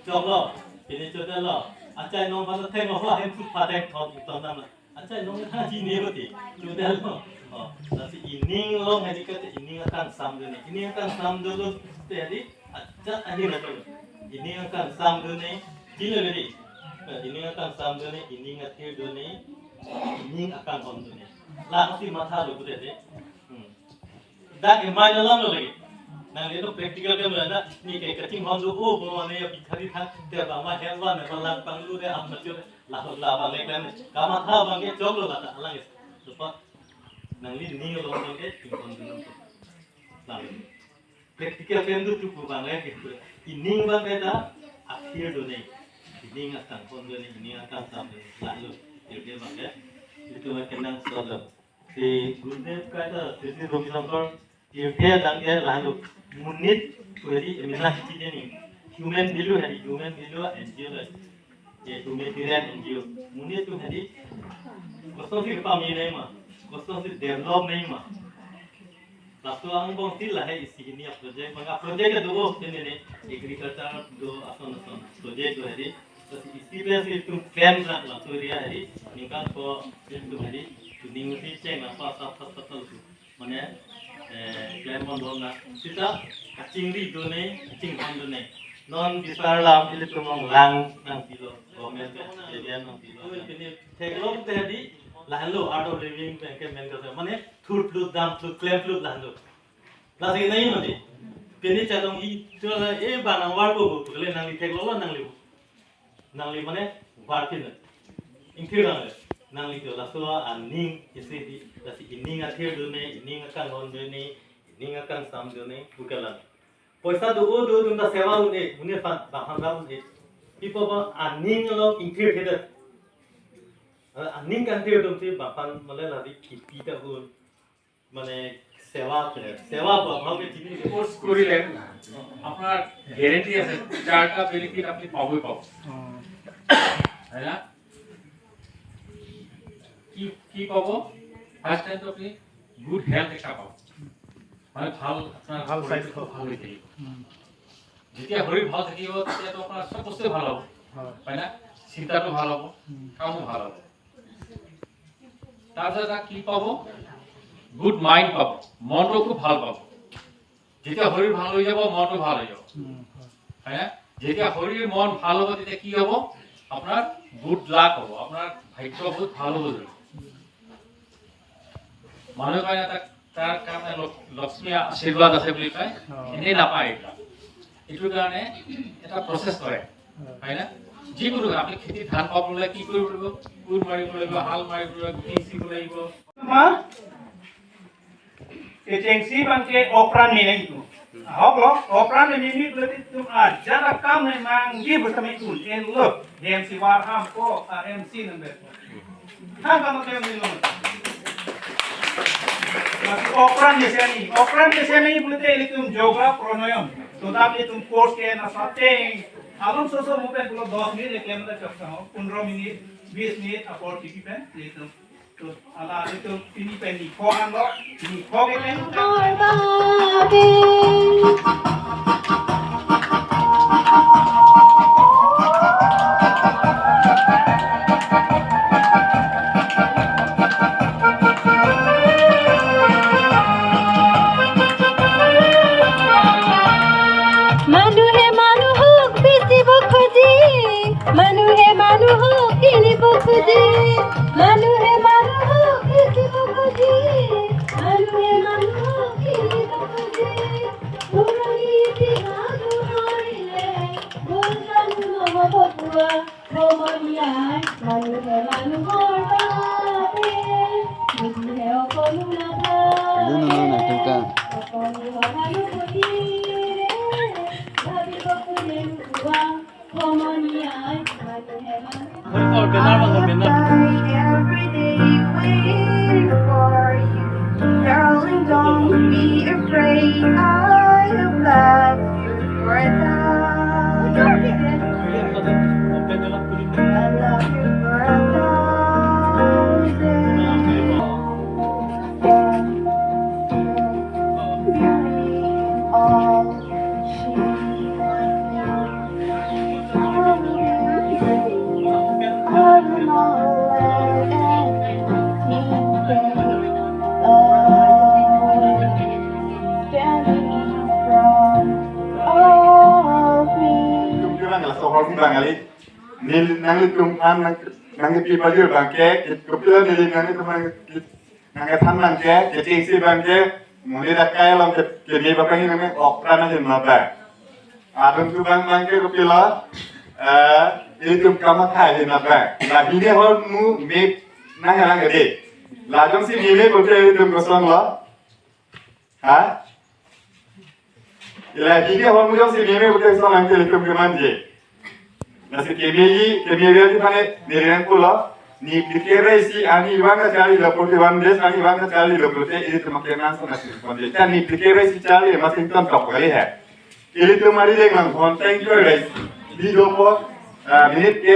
저거 비니 저들러 아짜 농 가서 태고와 햄프 파데 더 있던다 아짜 농 하지 네버디 저들러 다시 이닝로 하니까 이닝 akan samdune ini akan samdulu tadi aca ani betul ini akan samdune gila beri ini akan samdune ini ngatir dune ini akan samdune langsung mata lu deh dah emai dalam lagi nang itu practical kan mana ni kayak kacing hondu oh bawa ni bicara than dia bawa hewan malang panglu deh amat jauh lah balik kan kamu tahu bangke jauh lah tak alang itu supaya nang ni orang bangke tinggal dulu lalu practical kan tu cukup bangke gitu ini bangke dah akhir dunia ini akan hondu ini akan sampai lalu jadi bangke itu macam soal si Gurudev kata sisi Romi Sankar dia dangge lalu munit jadi minat ciri ni human value NGO lah ये humanitarian NGO munit tu hari kosong si kami ni mah kosong si develop ni mah lalu ang bang sila hai isi ini project maka project itu oh ini ni agriculture do ason project tu hari terus isi base itu plan lah lalu dia hari nikah ko itu hari tuning si ceng apa satu tu mana Lemon dona, kita kacing di dona, kacing ham dona. Non bisa lam ini tumong lang nang tilo, government jadi nang tilo. Ini teglong tadi lalu art of living bank manager mana thud flu dam flu claim flu lalu. Lagi naik mana? Ini cadang itu barang warbo bu, kalau nang teglong nang li mana warpin, ingkir nang itu lalu aning isi Kasi ini ngatir dune, ini ngakan hon dune, ini ngakan sam dune, bukalan. Poisa do tunda sewa une bahanga une. People ba aning lo increase header. Aning kan tir dum ti bapan male lari kipi ta hun. Mane sewa ba bhabe jini course করিলেন আপনার guarantee আছে চারটা benefit আপনি পাবই পাবো তাই না কি পাবো ফার্স্ট টাইম তো আপনি গুড হেলথ একটা পাবো মানে আপনার ভাল স্বাস্থ্য ভাল হয়ে থাকিব যেতিয়া শরীর ভাল থাকিব তেতিয়া তো আপনার সব বস্তু ভাল হ'ব হয় না চিন্তাটো ভাল হ'ব কামো ভাল হ'ব তাৰপিছত কি পাব গুড মাইন্ড পাব মনটো খুব ভাল পাব যেতিয়া শরীর ভাল হৈ যাব মনটো ভাল হৈ যাব হয় না যেতিয়া শরীর মন ভাল হ'ব তেতিয়া কি হ'ব আপনার গুড লাক হ'ব আপনার ভাগ্য বহুত ভাল হ'ব মানুহ কয় তাৰ কাৰণে লক্ষ্মী আশীৰ্বাদ আছে বুলি কয় এনেই নাপায় এইটোৰ কাৰণে এটা প্ৰচেছ কৰে হয় না যিকোনো আপুনি খেতি ধান পাবলৈ কি কৰিব লাগিব কোৰ মাৰিব লাগিব হাল মাৰিব লাগিব সিঁচিব লাগিব Agensi bangke operan ni itu. Hok lo operan ni berarti tu jarak kam memang dia bersama itu. En lo DMC Warham ko MC number. Kan kamu kayak ni lo. Operan di sini berarti itu yoga pranayam. So tapi itu course ke na sate. Alum sosok mungkin kalau 10 minit reklam tak cukup. 15 minit, 20 minit apor TV pen itu. तो अला itu ini pen ni kho an lo ni kho ke pen Darling, don't be afraid. I have loved you for now. I love you for a thousand. All she nggak sohor bang kali nil nang tum an nang pi baju bang ke kepala nil nang itu bang nang tan bang ke cing si bang ke mulai dah kaya lam ke ni bapak ini nang okran aja napa adun tu bang ke kepala itu kamu kaya napa lah ini orang mu me nang yang gede lah jom si ni me betul itu kosong lah ha Ila ini orang muda si ni me betul kosong angke itu kemana nasi kemiawi di mana nirian pula ni dikira isi ani bangga cari lepote bandes ani bangga cari lepote ini tu makin nasi nasi bandes kan ni dikira isi cari masih kan top kali ini tu mari dengan konten juga guys di dopo minit ke